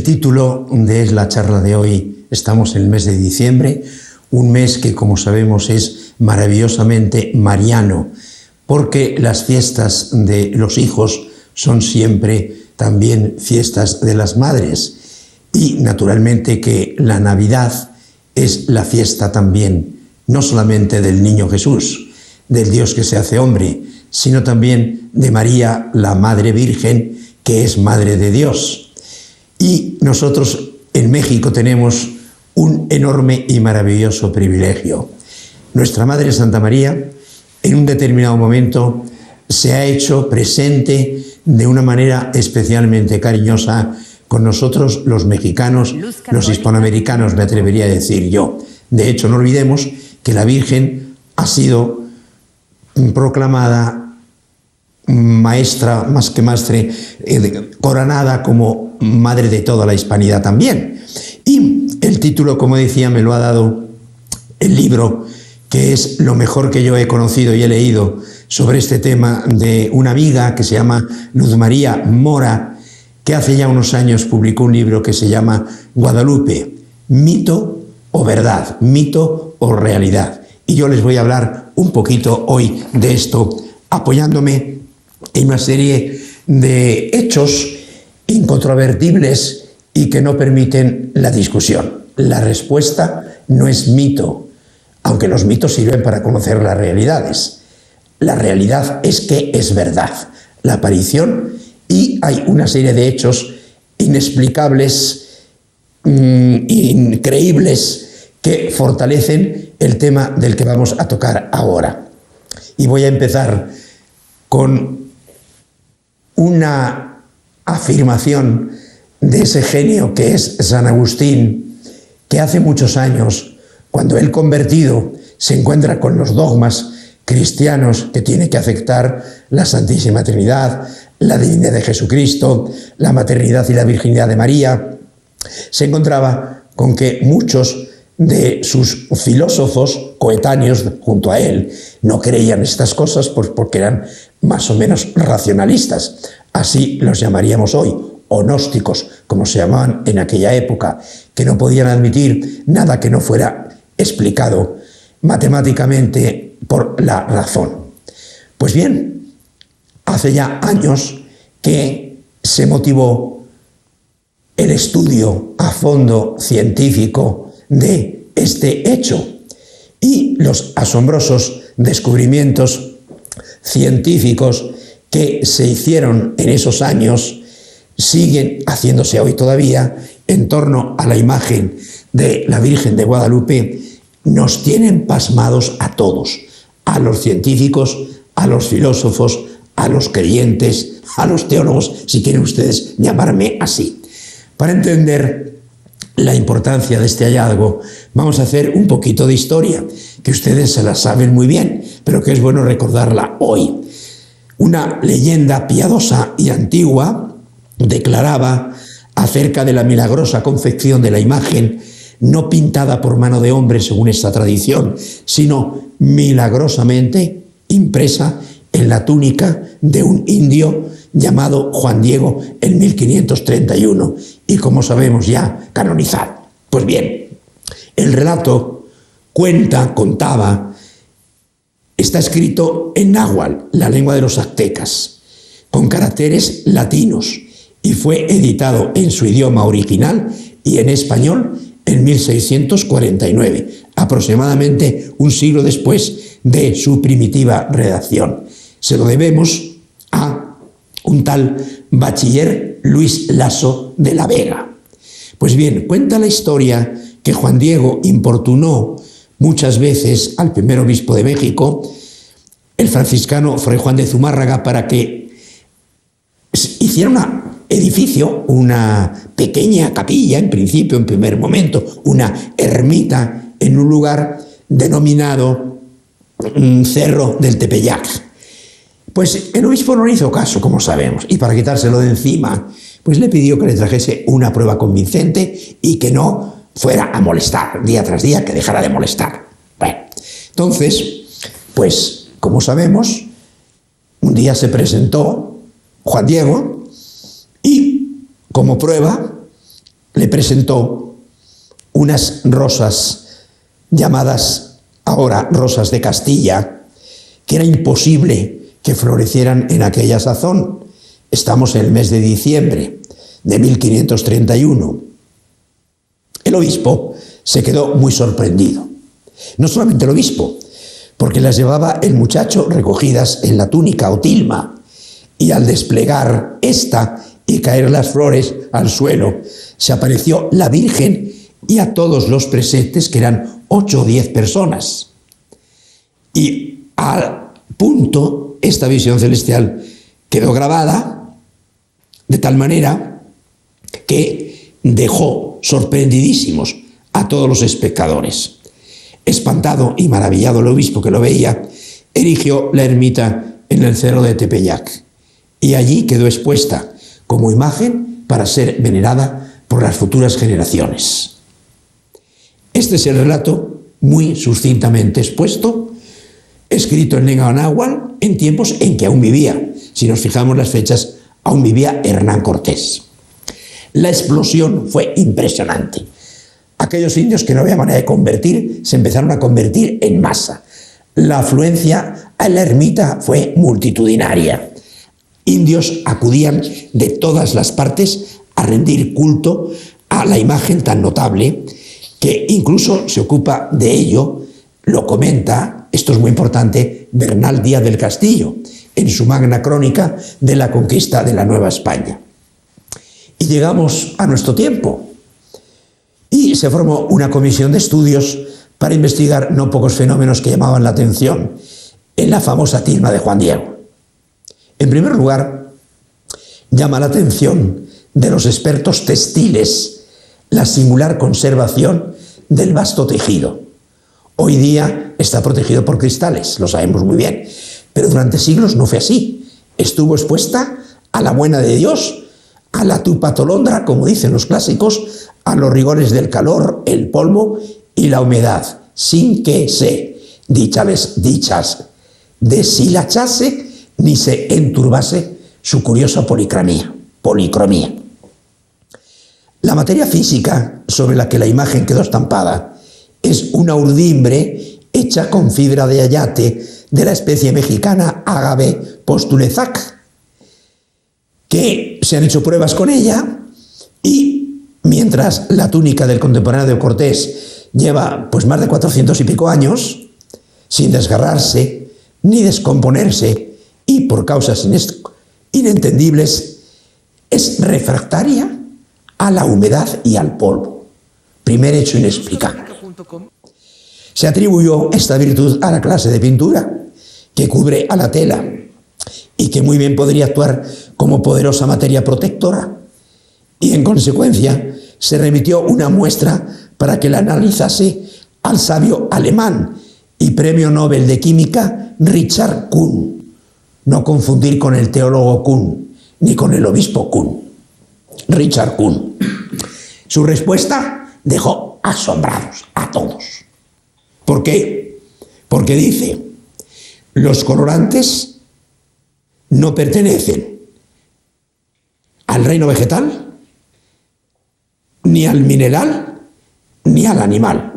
título de la charla de hoy, estamos en el mes de diciembre, un mes que, como sabemos, es maravillosamente mariano, porque las fiestas de los hijos son siempre también fiestas de las madres. Y naturalmente que la Navidad es la fiesta también, no solamente del niño Jesús, del Dios que se hace hombre, sino también de María, la Madre Virgen, que es Madre de Dios. Y nosotros en México tenemos un enorme y maravilloso privilegio. Nuestra Madre Santa María, en un determinado momento, se ha hecho presente de una manera especialmente cariñosa con nosotros, los mexicanos, los hispanoamericanos, me atrevería a decir yo. De hecho, no olvidemos que la Virgen ha sido proclamada maestra, más que maestre, coronada como madre de toda la hispanidad también. Y el título, como decía, me lo ha dado el libro, que es lo mejor que yo he conocido y he leído sobre este tema, de una amiga que se llama Luz María Mora, que hace ya unos años publicó un libro que se llama Guadalupe, mito o verdad, mito o realidad. Y yo les voy a hablar un poquito hoy de esto, apoyándome en una serie de hechos incontrovertibles y que no permiten la discusión. La respuesta no es mito, aunque los mitos sirven para conocer las realidades. La realidad es que es verdad, la aparición, y hay una serie de hechos inexplicables, increíbles, que fortalecen el tema del que vamos a tocar ahora. Y voy a empezar con una afirmación de ese genio que es San Agustín, que hace muchos años, cuando él convertido se encuentra con los dogmas cristianos que tiene que aceptar la Santísima Trinidad, la divinidad de Jesucristo, la maternidad y la virginidad de María, se encontraba con que muchos de sus filósofos coetáneos junto a él no creían estas cosas porque eran más o menos racionalistas. Así los llamaríamos hoy, o gnósticos, como se llamaban en aquella época, que no podían admitir nada que no fuera explicado matemáticamente por la razón. Pues bien, hace ya años que se motivó el estudio a fondo científico de este hecho, y los asombrosos descubrimientos científicos que se hicieron en esos años siguen haciéndose hoy todavía en torno a la imagen de la Virgen de Guadalupe. Nos tienen pasmados a todos, a los científicos, a los filósofos, a los creyentes, a los teólogos, si quieren ustedes llamarme así. Para entender la importancia de este hallazgo, vamos a hacer un poquito de historia, que ustedes se la saben muy bien, pero que es bueno recordarla hoy. Una leyenda piadosa y antigua declaraba acerca de la milagrosa confección de la imagen, no pintada por mano de hombre según esta tradición, sino milagrosamente impresa en la túnica de un indio llamado Juan Diego en 1531, y como sabemos ya canonizado. Pues bien, el relato contaba, está escrito en náhuatl, la lengua de los aztecas, con caracteres latinos, y fue editado en su idioma original y en español en 1649, aproximadamente un siglo después de su primitiva redacción. Se lo debemos a un tal bachiller Luis Laso de la Vega. Pues bien, cuenta la historia que Juan Diego importunó muchas veces al primer obispo de México, el franciscano Fray Juan de Zumárraga, para que hiciera un edificio, una pequeña capilla, en principio, en primer momento, una ermita en un lugar denominado Cerro del Tepeyac. Pues el obispo no le hizo caso, como sabemos, y para quitárselo de encima, pues le pidió que le trajese una prueba convincente y que no fuera a molestar día tras día, que dejara de molestar. Bueno, entonces, pues, como sabemos, un día se presentó Juan Diego y, como prueba, le presentó unas rosas llamadas ahora rosas de Castilla, que era imposible que florecieran en aquella sazón. Estamos en el mes de diciembre de 1531. El obispo se quedó muy sorprendido. No solamente el obispo, porque las llevaba el muchacho recogidas en la túnica o tilma, y al desplegar esta y caer las flores al suelo, se apareció la Virgen y a todos los presentes, que eran 8 o 10 personas. Y al punto, esta visión celestial quedó grabada de tal manera que dejó sorprendidísimos a todos los espectadores. Espantado y maravillado el obispo que lo veía, erigió la ermita en el cerro de Tepeyac, y allí quedó expuesta como imagen para ser venerada por las futuras generaciones. Este es el relato muy sucintamente expuesto, escrito en lengua náhuatl en tiempos en que aún vivía. Si nos fijamos las fechas, aún vivía Hernán Cortés. La explosión fue impresionante. Aquellos indios que no había manera de convertir se empezaron a convertir en masa. La afluencia a la ermita fue multitudinaria. Indios acudían de todas las partes a rendir culto a la imagen tan notable que incluso se ocupa de ello, lo comenta, esto es muy importante, Bernal Díaz del Castillo, en su magna crónica de la conquista de la Nueva España. Y llegamos a nuestro tiempo, y se formó una comisión de estudios para investigar no pocos fenómenos que llamaban la atención en la famosa tilma de Juan Diego. En primer lugar, llama la atención de los expertos textiles la singular conservación del vasto tejido. Hoy día está protegido por cristales, lo sabemos muy bien, pero durante siglos no fue así. Estuvo expuesta a la buena de Dios, a la tupatolondra, como dicen los clásicos, a los rigores del calor, el polvo y la humedad, sin que se deshilachase ni se enturbase su curiosa policromía. La materia física sobre la que la imagen quedó estampada es una urdimbre hecha con fibra de ayate de la especie mexicana Agave postulezac, que se han hecho pruebas con ella, y mientras la túnica del contemporáneo de Cortés lleva pues más de 400 y pico años sin desgarrarse ni descomponerse, y por causas inentendibles es refractaria a la humedad y al polvo. Primer hecho inexplicable. Se atribuyó esta virtud a la clase de pintura que cubre a la tela y que muy bien podría actuar como poderosa materia protectora, y en consecuencia se remitió una muestra para que la analizase al sabio alemán y premio Nobel de Química Richard Kuhn. No confundir con el teólogo Kuhn ni con el obispo Kuhn. Richard Kuhn. Su respuesta dejó asombrados a todos. ¿Por qué? Porque dice: los colorantes no pertenecen al reino vegetal, ni al mineral, ni al animal.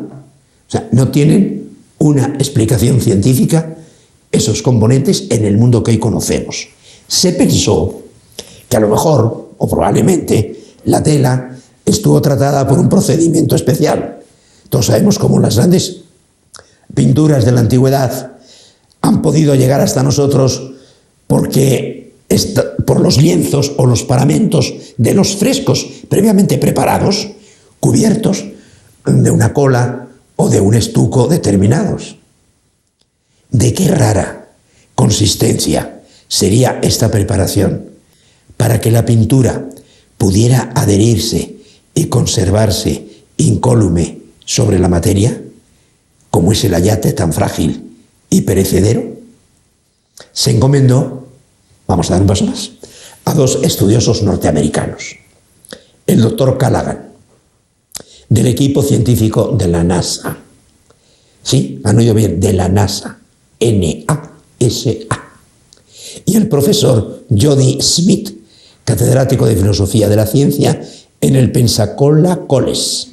O sea, no tienen una explicación científica esos componentes en el mundo que hoy conocemos. Se pensó que a lo mejor, o probablemente, la tela estuvo tratada por un procedimiento especial. Todos sabemos cómo las grandes pinturas de la antigüedad han podido llegar hasta nosotros porque por los lienzos o los paramentos de los frescos previamente preparados, cubiertos de una cola o de un estuco determinados. ¿De qué rara consistencia sería esta preparación para que la pintura pudiera adherirse y conservarse incólume sobre la materia, como es el ayate tan frágil y perecedero? Se encomendó, vamos a dar un paso más, a dos estudiosos norteamericanos. El doctor Callaghan, del equipo científico de la NASA. Sí, han oído bien, de la NASA. NASA. Y el profesor Jody Smith, catedrático de Filosofía de la Ciencia en el Pensacola College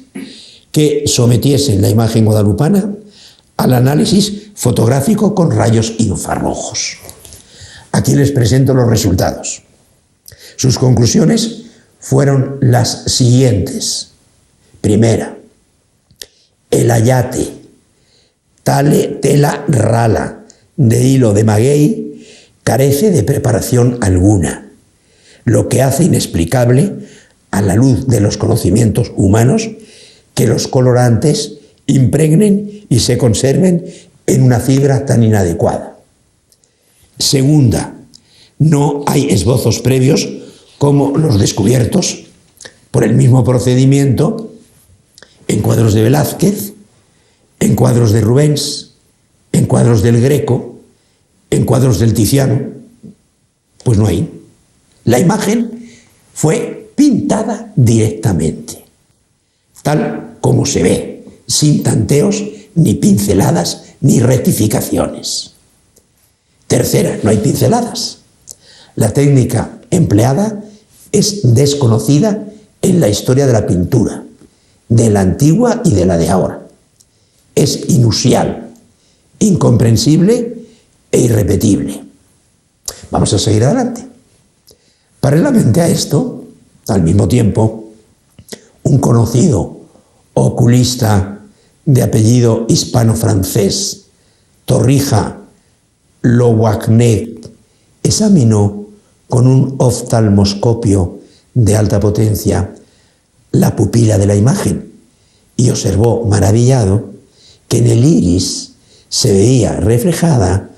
que sometiesen la imagen guadalupana al análisis fotográfico con rayos infrarrojos. Aquí les presento los resultados. Sus conclusiones fueron las siguientes. Primera, el ayate, tela rala de hilo de maguey, carece de preparación alguna, lo que hace inexplicable, a la luz de los conocimientos humanos, que los colorantes impregnen y se conserven en una fibra tan inadecuada. Segunda, no hay esbozos previos como los descubiertos por el mismo procedimiento en cuadros de Velázquez, en cuadros de Rubens, en cuadros del Greco, en cuadros del Tiziano. Pues no hay. La imagen fue pintada directamente, tal como se ve, sin tanteos, ni pinceladas, ni rectificaciones. Tercera, no hay pinceladas. La técnica empleada es desconocida en la historia de la pintura, de la antigua y de la de ahora. Es inusual, incomprensible e irrepetible. Vamos a seguir adelante. Paralelamente a esto, al mismo tiempo, un conocido oculista de apellido hispano-francés, Torrija Louagnet, examinó con un oftalmoscopio de alta potencia la pupila de la imagen y observó maravillado que en el iris se veía reflejada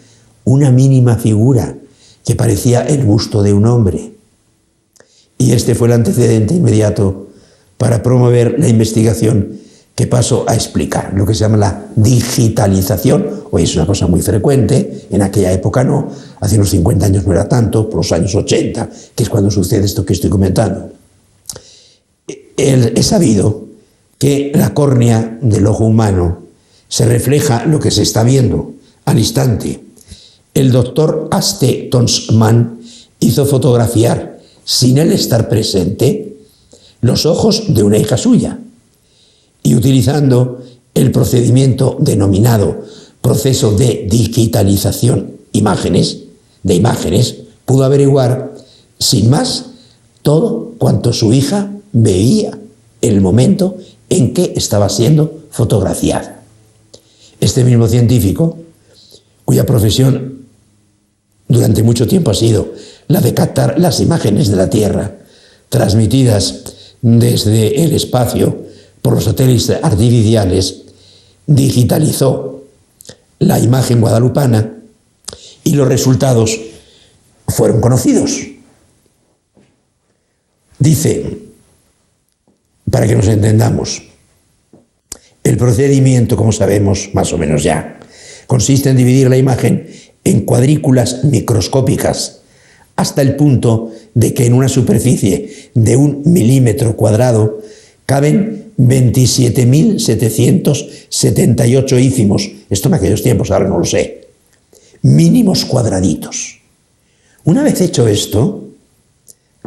una mínima figura que parecía el busto de un hombre. Y este fue el antecedente inmediato para promover la investigación que paso a explicar, lo que se llama la digitalización. Hoy es una cosa muy frecuente, en aquella época no, hace unos 50 años no era tanto, por los años 80, que es cuando sucede esto que estoy comentando. Es sabido que la córnea del ojo humano se refleja lo que se está viendo al instante. El doctor Aste Tonsmann hizo fotografiar, sin él estar presente, los ojos de una hija suya, y utilizando el procedimiento denominado proceso de digitalización de imágenes, pudo averiguar, sin más, todo cuanto su hija veía en el momento en que estaba siendo fotografiada. Este mismo científico, cuya profesión durante mucho tiempo ha sido la de captar las imágenes de la Tierra transmitidas desde el espacio por los satélites artificiales, digitalizó la imagen guadalupana y los resultados fueron conocidos. Dice, para que nos entendamos, el procedimiento, como sabemos más o menos ya, consiste en dividir la imagen en cuadrículas microscópicas hasta el punto de que en una superficie de 1 milímetro cuadrado caben 27.778 ícimos, esto en aquellos tiempos, ahora no lo sé, mínimos cuadraditos. Una vez hecho esto,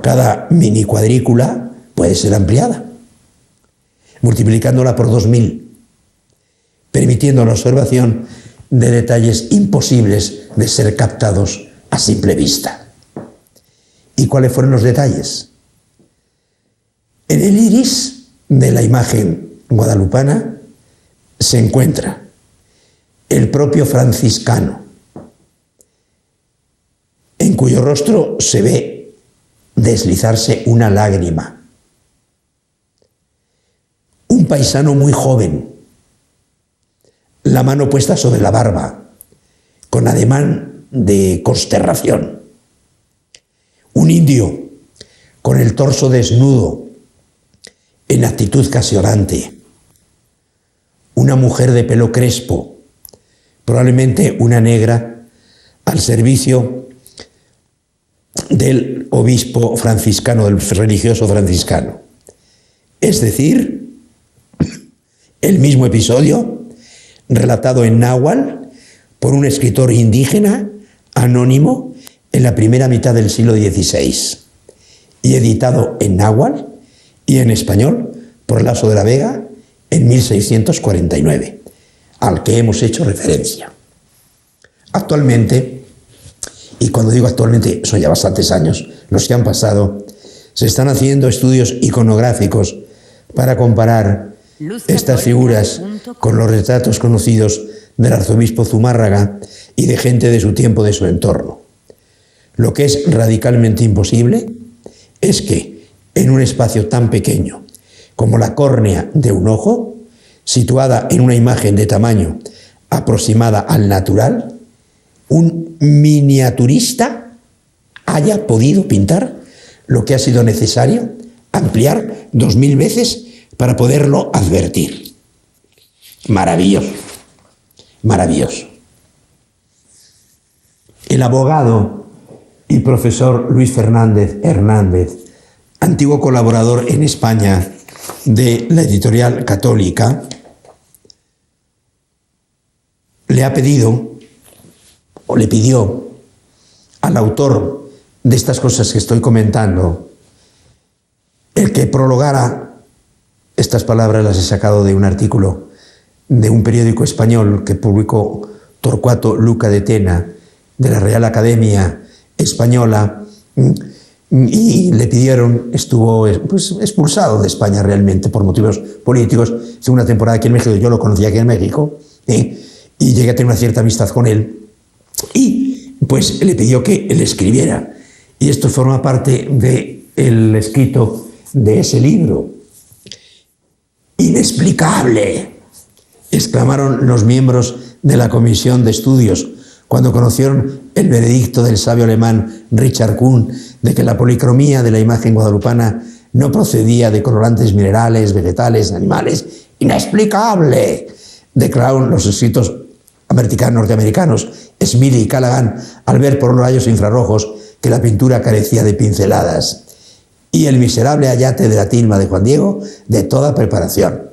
cada mini cuadrícula puede ser ampliada, multiplicándola por 2000, permitiendo la observación de detalles imposibles de ser captados a simple vista. ¿Y cuáles fueron los detalles? En el iris de la imagen guadalupana se encuentra el propio franciscano, en cuyo rostro se ve deslizarse una lágrima. Un paisano muy joven, la mano puesta sobre la barba, con ademán de consternación. Un indio con el torso desnudo, en actitud casi orante. Una mujer de pelo crespo, probablemente una negra, al servicio del obispo franciscano, del religioso franciscano. Es decir, el mismo episodio relatado en náhuatl por un escritor indígena anónimo en la primera mitad del siglo XVI y editado en náhuatl y en español por Laso de la Vega en 1649, al que hemos hecho referencia. Actualmente, y cuando digo actualmente son ya bastantes años los que han pasado, se están haciendo estudios iconográficos para comparar estas figuras con los retratos conocidos del arzobispo Zumárraga y de gente de su tiempo, de su entorno. Lo que es radicalmente imposible es que en un espacio tan pequeño como la córnea de un ojo, situada en una imagen de tamaño aproximada al natural, un miniaturista haya podido pintar lo que ha sido necesario ampliar 2000 veces para poderlo advertir. Maravilloso, maravilloso. El abogado y profesor Luis Fernández Hernández, antiguo colaborador en España de la editorial Católica, le ha pedido o le pidió al autor de estas cosas que estoy comentando el que prologara. Estas palabras las he sacado de un artículo de un periódico español que publicó Torcuato Luca de Tena de la Real Academia Española, y le pidieron, estuvo expulsado de España realmente por motivos políticos. Hizo una temporada aquí en México, yo lo conocía aquí en México, y llegué a tener una cierta amistad con él, y pues le pidió que le escribiera, y esto forma parte del escrito de ese libro. ¡Inexplicable!, exclamaron los miembros de la comisión de estudios cuando conocieron el veredicto del sabio alemán Richard Kuhn de que la policromía de la imagen guadalupana no procedía de colorantes minerales, vegetales, animales. ¡Inexplicable!, declararon los escritos norteamericanos Smith y Callaghan al ver por los rayos infrarrojos que la pintura carecía de pinceladas. Y el miserable ayate de la tilma de Juan Diego de toda preparación.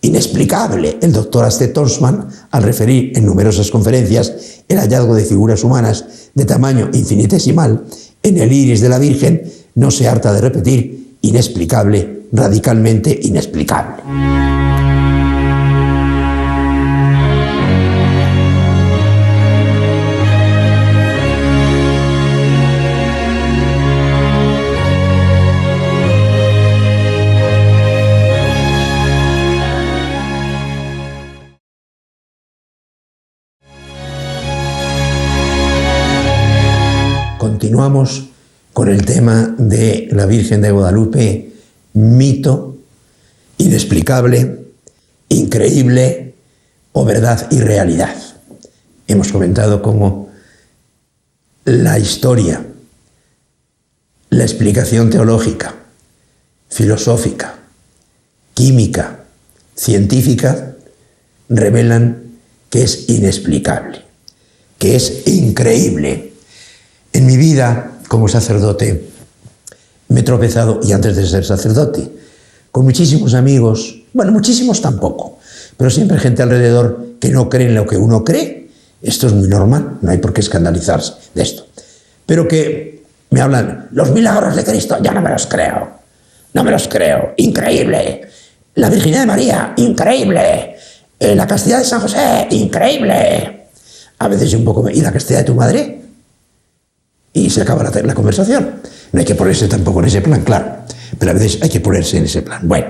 Inexplicable, el doctor Astet Tonsman, al referir en numerosas conferencias el hallazgo de figuras humanas de tamaño infinitesimal en el iris de la Virgen, no se harta de repetir: inexplicable, radicalmente inexplicable. Continuamos con el tema de la Virgen de Guadalupe, mito, inexplicable, increíble o verdad y realidad. Hemos comentado cómo la historia, la explicación teológica, filosófica, química, científica, revelan que es inexplicable, que es increíble. En mi vida como sacerdote me he tropezado, y antes de ser sacerdote, con muchísimos amigos, bueno, muchísimos tampoco, pero siempre gente alrededor que no cree en lo que uno cree. Esto es muy normal, no hay por qué escandalizarse de esto. Pero que me hablan: los milagros de Cristo, ya no me los creo, no me los creo, increíble. La Virginidad de María, increíble. La castidad de San José, increíble. A veces un poco, ¿y la castidad de tu madre? Y se acaba la conversación. No hay que ponerse tampoco en ese plan, claro, pero a veces hay que ponerse en ese plan. Bueno,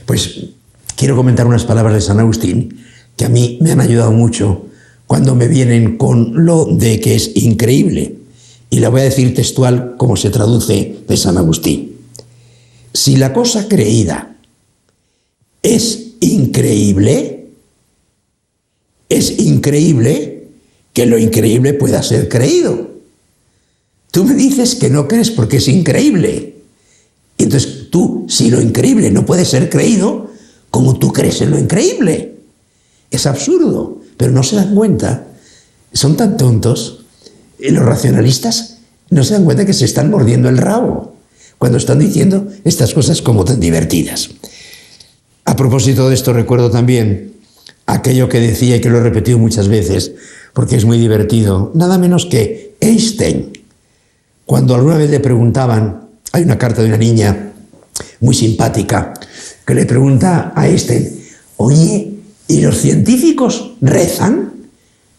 pues quiero comentar unas palabras de San Agustín que a mí me han ayudado mucho cuando me vienen con lo de que es increíble. Y la voy a decir textual como se traduce de San Agustín. Si la cosa creída es increíble que lo increíble pueda ser creído. Tú me dices que no crees porque es increíble. Y entonces tú, si lo increíble no puede ser creído, ¿cómo tú crees en lo increíble? Es absurdo, pero no se dan cuenta. Son tan tontos. Los racionalistas no se dan cuenta que se están mordiendo el rabo cuando están diciendo estas cosas como tan divertidas. A propósito de esto, recuerdo también aquello que decía y que lo he repetido muchas veces porque es muy divertido, nada menos que Einstein. Cuando alguna vez le preguntaban, hay una carta de una niña muy simpática, que le pregunta a Einstein, oye, ¿y los científicos rezan?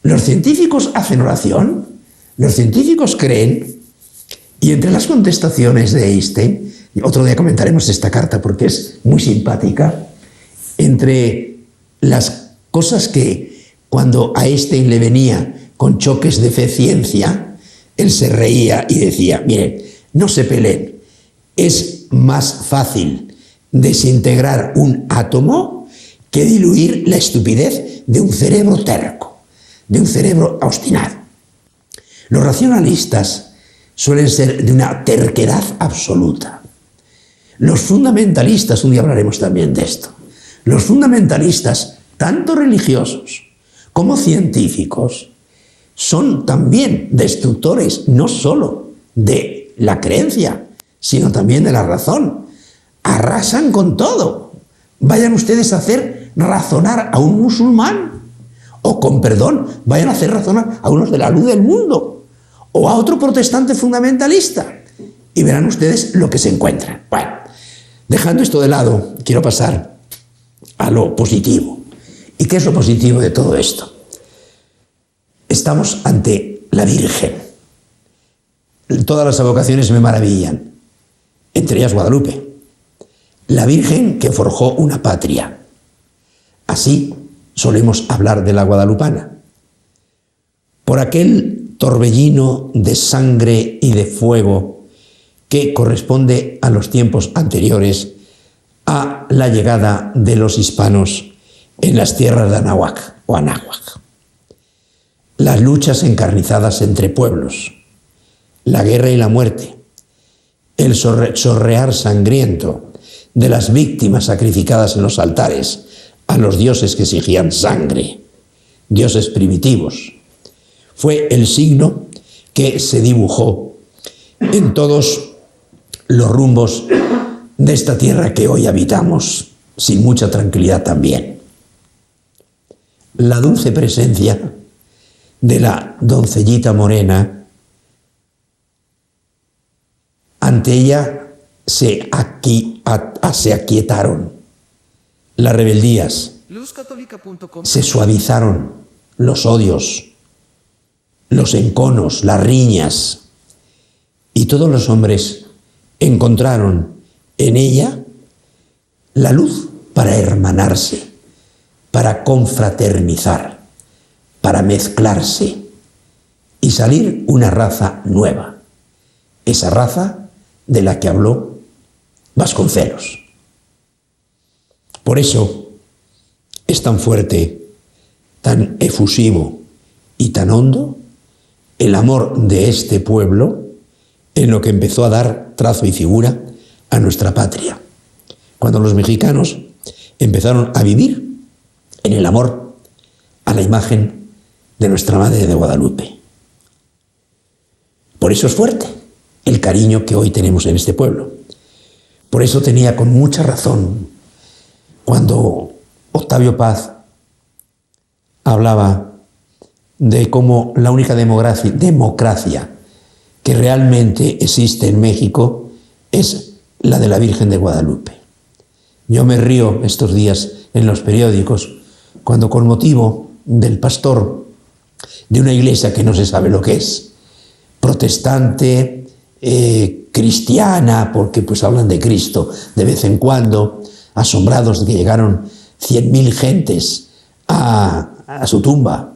¿Los científicos hacen oración? ¿Los científicos creen? Y entre las contestaciones de Einstein, otro día comentaremos esta carta porque es muy simpática, entre las cosas que cuando a Einstein le venía con choques de fe-ciencia, él se reía y decía, miren, no se peleen, es más fácil desintegrar un átomo que diluir la estupidez de un cerebro terco, de un cerebro obstinado. Los racionalistas suelen ser de una terquedad absoluta. Los fundamentalistas, un día hablaremos también de esto, los fundamentalistas, tanto religiosos como científicos, son también destructores no solo de la creencia, sino también de la razón. Arrasan con todo. Vayan ustedes a hacer razonar a un musulmán, o con perdón, vayan a hacer razonar a unos de la luz del mundo, o a otro protestante fundamentalista, y verán ustedes lo que se encuentran. Bueno, dejando esto de lado, quiero pasar a lo positivo. ¿Y qué es lo positivo de todo esto? Estamos ante la Virgen. Todas las evocaciones me maravillan, entre ellas Guadalupe. La Virgen que forjó una patria. Así solemos hablar de la guadalupana. Por aquel torbellino de sangre y de fuego que corresponde a los tiempos anteriores a la llegada de los hispanos en las tierras de Anáhuac o Anáhuac. Las luchas encarnizadas entre pueblos, la guerra y la muerte, el chorrear sangriento de las víctimas sacrificadas en los altares a los dioses que exigían sangre, dioses primitivos, fue el signo que se dibujó en todos los rumbos de esta tierra que hoy habitamos sin mucha tranquilidad también. La dulce presencia de la doncellita morena, ante ella se aquietaron las rebeldías, se suavizaron los odios, los enconos, las riñas, y todos los hombres encontraron en ella la luz para hermanarse, para confraternizar, para mezclarse y salir una raza nueva, esa raza de la que habló Vasconcelos. Por eso es tan fuerte, tan efusivo y tan hondo el amor de este pueblo en lo que empezó a dar trazo y figura a nuestra patria. Cuando los mexicanos empezaron a vivir en el amor a la imagen de nuestra Madre de Guadalupe. Por eso es fuerte el cariño que hoy tenemos en este pueblo. Por eso tenía con mucha razón cuando Octavio Paz hablaba de cómo la única democracia que realmente existe en México es la de la Virgen de Guadalupe. Yo me río estos días en los periódicos cuando, con motivo del pastor de una iglesia que no se sabe lo que es, protestante, cristiana, porque pues hablan de Cristo de vez en cuando, asombrados de que llegaron 100.000 gentes a su tumba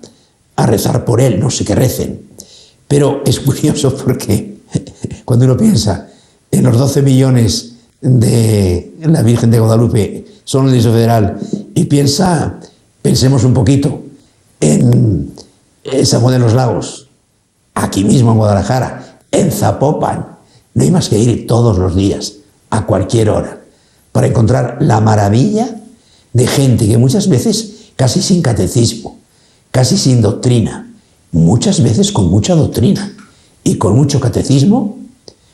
a rezar por él, no sé qué recen. Pero es curioso porque cuando uno piensa en los 12 millones de la Virgen de Guadalupe solo en el Distrito Federal y pensemos un poquito en San Juan de los Lagos, aquí mismo en Guadalajara, en Zapopan, no hay más que ir todos los días, a cualquier hora, para encontrar la maravilla de gente que muchas veces casi sin catecismo, casi sin doctrina, muchas veces con mucha doctrina y con mucho catecismo,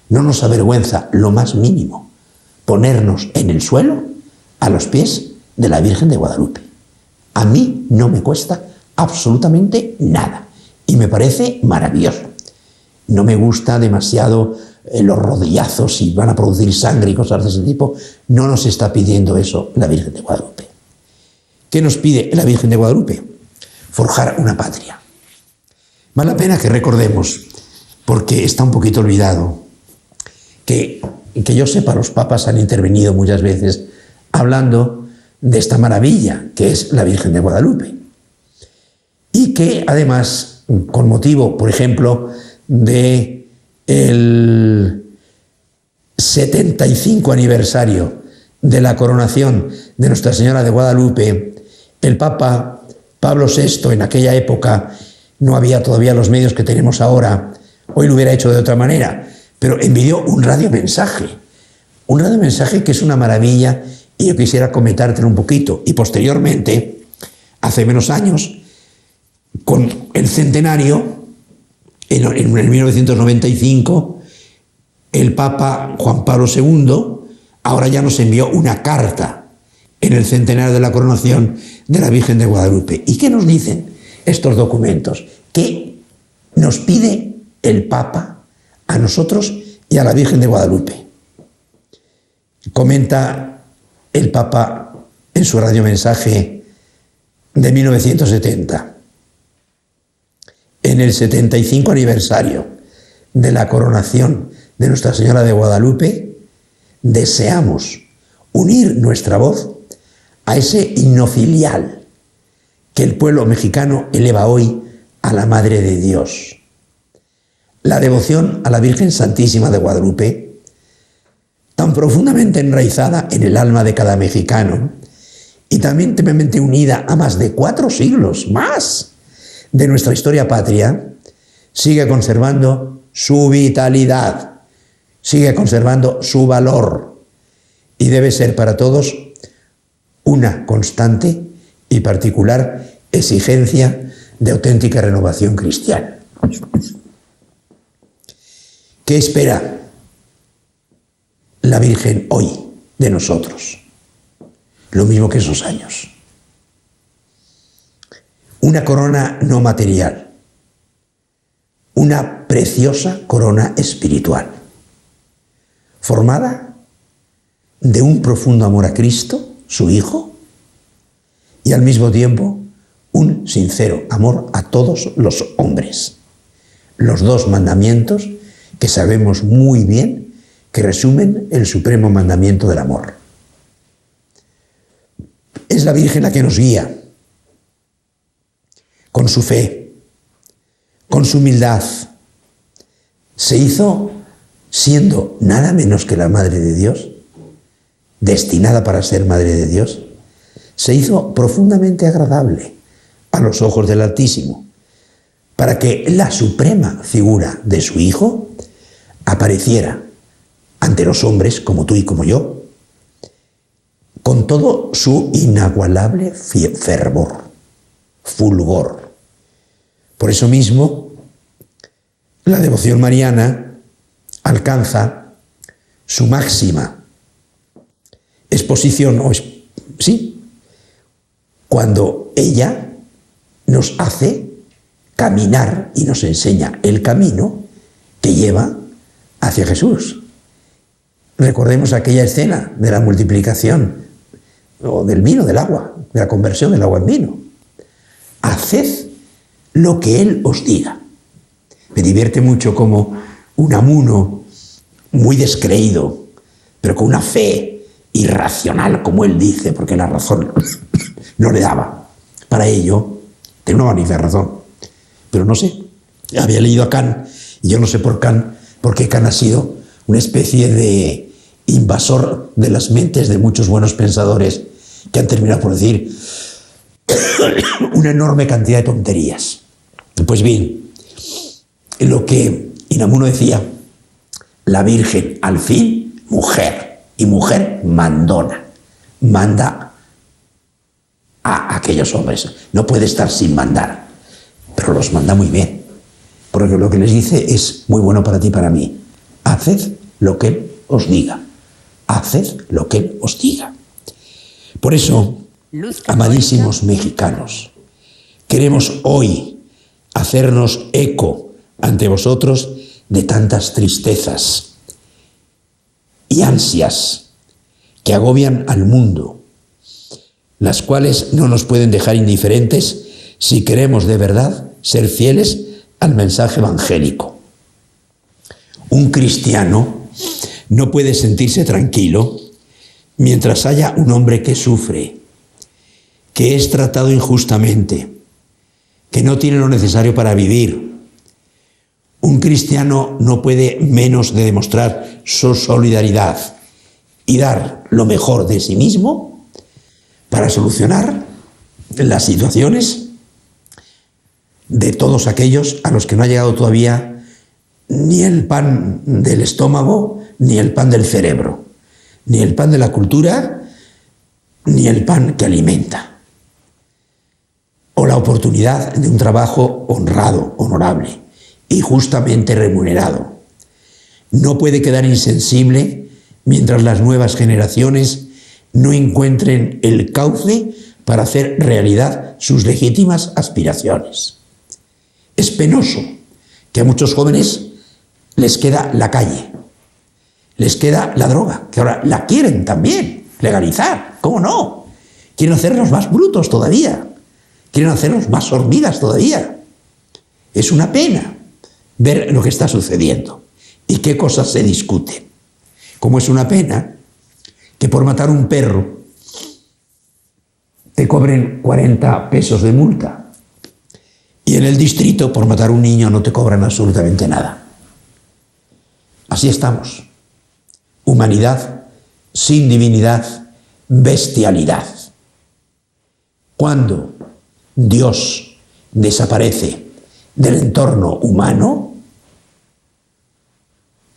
no nos avergüenza lo más mínimo ponernos en el suelo a los pies de la Virgen de Guadalupe. A mí no me cuesta absolutamente nada y me parece maravilloso. No me gusta demasiado los rodillazos y van a producir sangre y cosas de ese tipo. No nos está pidiendo eso la Virgen de Guadalupe. ¿Qué nos pide la Virgen de Guadalupe? Forjar una patria. Vale la pena que recordemos, porque está un poquito olvidado, que yo sepa, los papas han intervenido muchas veces hablando de esta maravilla que es la Virgen de Guadalupe. Y que además, con motivo, por ejemplo, de el 75 aniversario de la coronación de Nuestra Señora de Guadalupe, el Papa Pablo VI, en aquella época no había todavía los medios que tenemos ahora, hoy lo hubiera hecho de otra manera, pero envió un radiomensaje que es una maravilla, y yo quisiera comentártelo un poquito. Y posteriormente, hace menos años, con el centenario, en el 1995, el Papa Juan Pablo II ahora ya nos envió una carta en el centenario de la coronación de la Virgen de Guadalupe. ¿Y qué nos dicen estos documentos? ¿Qué nos pide el Papa a nosotros y a la Virgen de Guadalupe? Comenta el Papa en su radiomensaje de 1970. En el 75 aniversario de la coronación de Nuestra Señora de Guadalupe, deseamos unir nuestra voz a ese himno filial que el pueblo mexicano eleva hoy a la Madre de Dios. La devoción a la Virgen Santísima de Guadalupe, tan profundamente enraizada en el alma de cada mexicano y también íntimamente unida a más de 4 siglos más de nuestra historia patria, sigue conservando su vitalidad, sigue conservando su valor y debe ser para todos una constante y particular exigencia de auténtica renovación cristiana. ¿Qué espera la Virgen hoy de nosotros? Lo mismo que esos años. Una corona no material, una preciosa corona espiritual, formada de un profundo amor a Cristo, su Hijo, y al mismo tiempo un sincero amor a todos los hombres. Los 2 mandamientos que sabemos muy bien que resumen el supremo mandamiento del amor. Es la Virgen la que nos guía, con su fe, con su humildad. Se hizo siendo nada menos que la Madre de Dios, destinada para ser Madre de Dios, se hizo profundamente agradable a los ojos del Altísimo, para que la suprema figura de su Hijo apareciera ante los hombres, como tú y como yo, con todo su inagualable fervor, fulgor. Por eso mismo, la devoción mariana alcanza su máxima exposición, cuando ella nos hace caminar y nos enseña el camino que lleva hacia Jesús. Recordemos aquella escena de la multiplicación, o del vino, del agua, de la conversión del agua en vino. Haced lo que Él os diga. Me divierte mucho como Unamuno, muy descreído, pero con una fe irracional, como él dice, porque la razón no le daba. Para ello, tenía una magnífica razón. Pero no sé, había leído a Kant, y yo no sé por qué Kant ha sido una especie de invasor de las mentes de muchos buenos pensadores que han terminado por decir una enorme cantidad de tonterías. Pues bien, lo que Unamuno decía, la Virgen, al fin, mujer, y mujer mandona, manda a aquellos hombres. No puede estar sin mandar, pero los manda muy bien, porque lo que les dice es muy bueno para ti y para mí. Haced lo que Él os diga. Haced lo que Él os diga. Por eso, amadísimos mexicanos, queremos hoy hacernos eco ante vosotros de tantas tristezas, y ansias que agobian al mundo, las cuales no nos pueden dejar indiferentes si queremos de verdad ser fieles al mensaje evangélico. Un cristiano no puede sentirse tranquilo mientras haya un hombre que sufre, que es tratado injustamente, que no tiene lo necesario para vivir. Un cristiano no puede menos de demostrar su solidaridad y dar lo mejor de sí mismo para solucionar las situaciones de todos aquellos a los que no ha llegado todavía ni el pan del estómago, ni el pan del cerebro, ni el pan de la cultura, ni el pan que alimenta, o la oportunidad de un trabajo honrado, honorable y justamente remunerado. No puede quedar insensible mientras las nuevas generaciones no encuentren el cauce para hacer realidad sus legítimas aspiraciones. Es penoso que a muchos jóvenes les queda la calle, les queda la droga, que ahora la quieren también legalizar, ¿cómo no? Quieren hacernos más brutos todavía, quieren hacernos más hormigas todavía. Es una pena ver lo que está sucediendo y qué cosas se discuten. Como es una pena que por matar un perro te cobren 40 pesos de multa y en el distrito por matar un niño no te cobran absolutamente nada. Así estamos. Humanidad sin divinidad, bestialidad. Cuando Dios desaparece del entorno humano,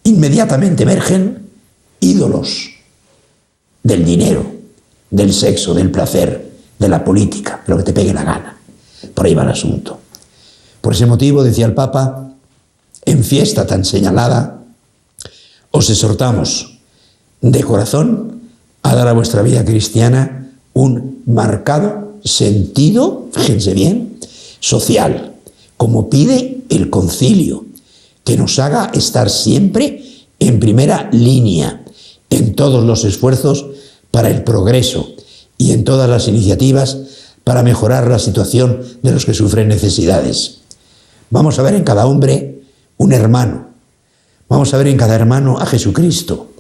inmediatamente emergen ídolos del dinero, del sexo, del placer, de la política, de lo que te pegue la gana. Por ahí va el asunto. Por ese motivo, decía el Papa, en fiesta tan señalada, os exhortamos de corazón a dar a vuestra vida cristiana un marcado sentido, fíjense bien, social, como pide el concilio, que nos haga estar siempre en primera línea en todos los esfuerzos para el progreso y en todas las iniciativas para mejorar la situación de los que sufren necesidades. Vamos a ver en cada hombre un hermano. Vamos a ver en cada hermano a Jesucristo,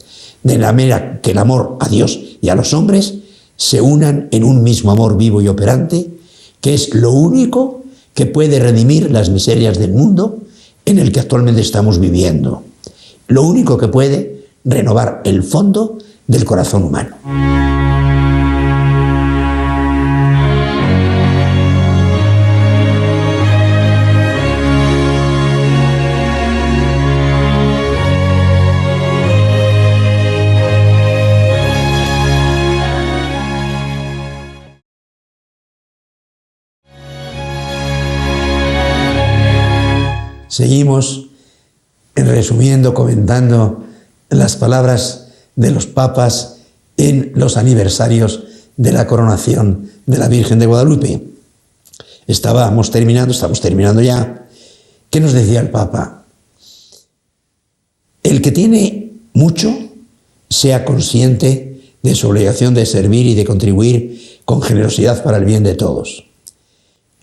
de la manera que el amor a Dios y a los hombres se unan en un mismo amor vivo y operante, que es lo único que puede redimir las miserias del mundo en el que actualmente estamos viviendo. Lo único que puede renovar el fondo del corazón humano. Seguimos resumiendo, comentando las palabras de los papas en los aniversarios de la coronación de la Virgen de Guadalupe. Estamos terminando ya. ¿Qué nos decía el Papa? El que tiene mucho, sea consciente de su obligación de servir y de contribuir con generosidad para el bien de todos.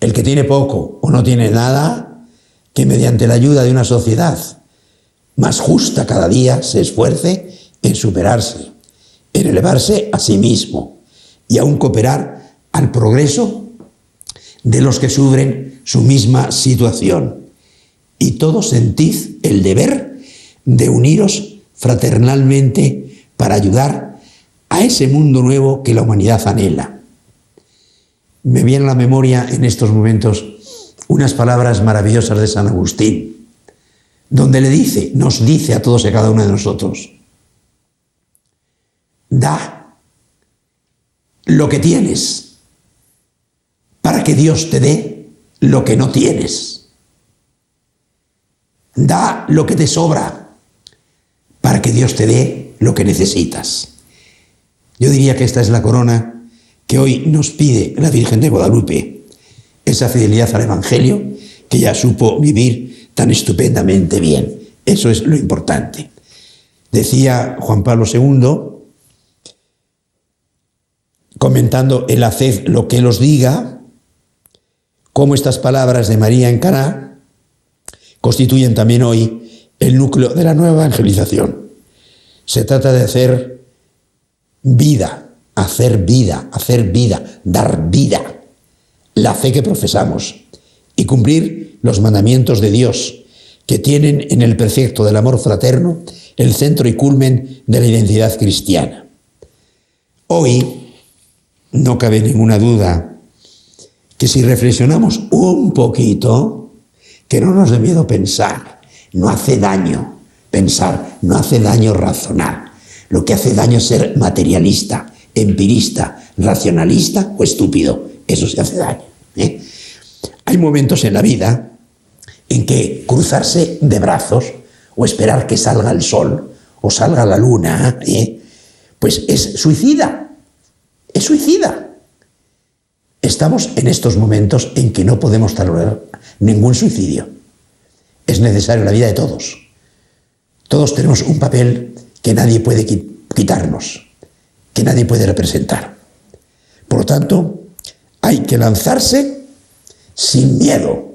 El que tiene poco o no tiene nada, que mediante la ayuda de una sociedad más justa cada día se esfuerce en superarse, en elevarse a sí mismo y aún cooperar al progreso de los que sufren su misma situación. Y todos sentid el deber de uniros fraternalmente para ayudar a ese mundo nuevo que la humanidad anhela. Me viene a la memoria en estos momentos unas palabras maravillosas de San Agustín, donde nos dice a todos y a cada uno de nosotros: da lo que tienes para que Dios te dé lo que no tienes. Da lo que te sobra para que Dios te dé lo que necesitas. Yo diría que esta es la corona que hoy nos pide la Virgen de Guadalupe, esa fidelidad al Evangelio que ya supo vivir tan estupendamente bien. Eso es lo importante. Decía Juan Pablo II, comentando el haced lo que él os diga, cómo estas palabras de María en Caná constituyen también hoy el núcleo de la nueva evangelización. Se trata de hacer vida, dar vida, la fe que profesamos y cumplir los mandamientos de Dios, que tienen en el precepto del amor fraterno el centro y culmen de la identidad cristiana. Hoy no cabe ninguna duda que si reflexionamos un poquito, que no nos dé miedo pensar, no hace daño pensar, no hace daño razonar. Lo que hace daño es ser materialista, empirista, racionalista o estúpido. Eso se hace daño. Hay momentos en la vida en que cruzarse de brazos o esperar que salga el sol o salga la luna, pues es suicida. Es suicida. Estamos en estos momentos en que no podemos tolerar ningún suicidio. Es necesario en la vida de todos. Todos tenemos un papel que nadie puede quitarnos, que nadie puede representar. Por lo tanto, hay que lanzarse sin miedo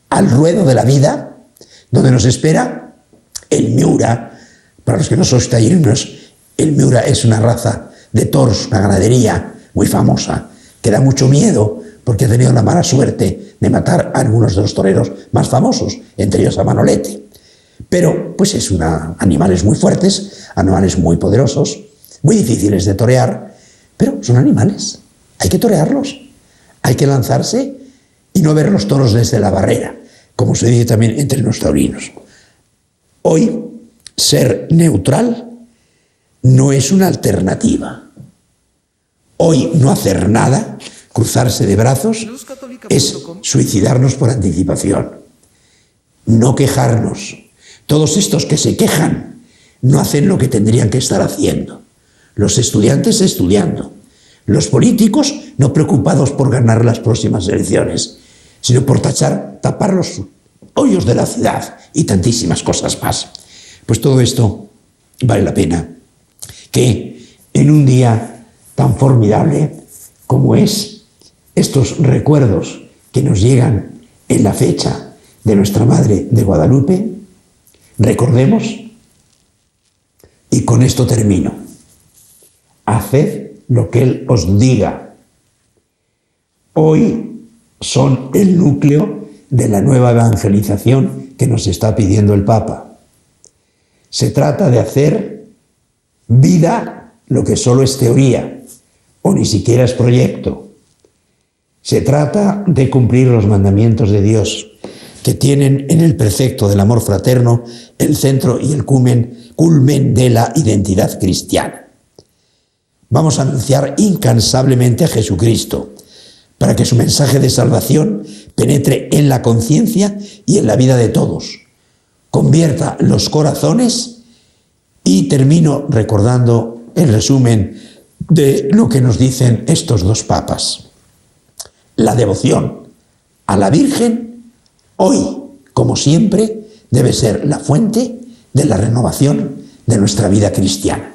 al ruedo de la vida, donde nos espera el Miura. Para los que no sois taurinos, el Miura es una raza de toros, una ganadería muy famosa, que da mucho miedo porque ha tenido la mala suerte de matar a algunos de los toreros más famosos, entre ellos a Manolete. Pero pues es animales muy fuertes, animales muy poderosos, muy difíciles de torear, pero son animales, hay que torearlos, hay que lanzarse y no ver los toros desde la barrera, como se dice también entre los taurinos. Hoy, ser neutral no es una alternativa. Hoy no hacer nada, cruzarse de brazos, es suicidarnos por anticipación. No quejarnos. Todos estos que se quejan no hacen lo que tendrían que estar haciendo. Los estudiantes estudiando. Los políticos no preocupados por ganar las próximas elecciones, sino por tapar los hoyos de la ciudad y tantísimas cosas más. Pues todo esto vale la pena que en un día tan formidable como es estos recuerdos que nos llegan en la fecha de nuestra Madre de Guadalupe, recordemos, y con esto termino, haced lo que Él os diga. Hoy son el núcleo de la nueva evangelización que nos está pidiendo el Papa. Se trata de hacer vida lo que solo es teoría o ni siquiera es proyecto. Se trata de cumplir los mandamientos de Dios, que tienen en el precepto del amor fraterno el centro y el culmen de la identidad cristiana. Vamos a anunciar incansablemente a Jesucristo, para que su mensaje de salvación penetre en la conciencia y en la vida de todos, convierta los corazones, y termino recordando el resumen de lo que nos dicen estos dos papas. La devoción a la Virgen, hoy, como siempre, debe ser la fuente de la renovación de nuestra vida cristiana.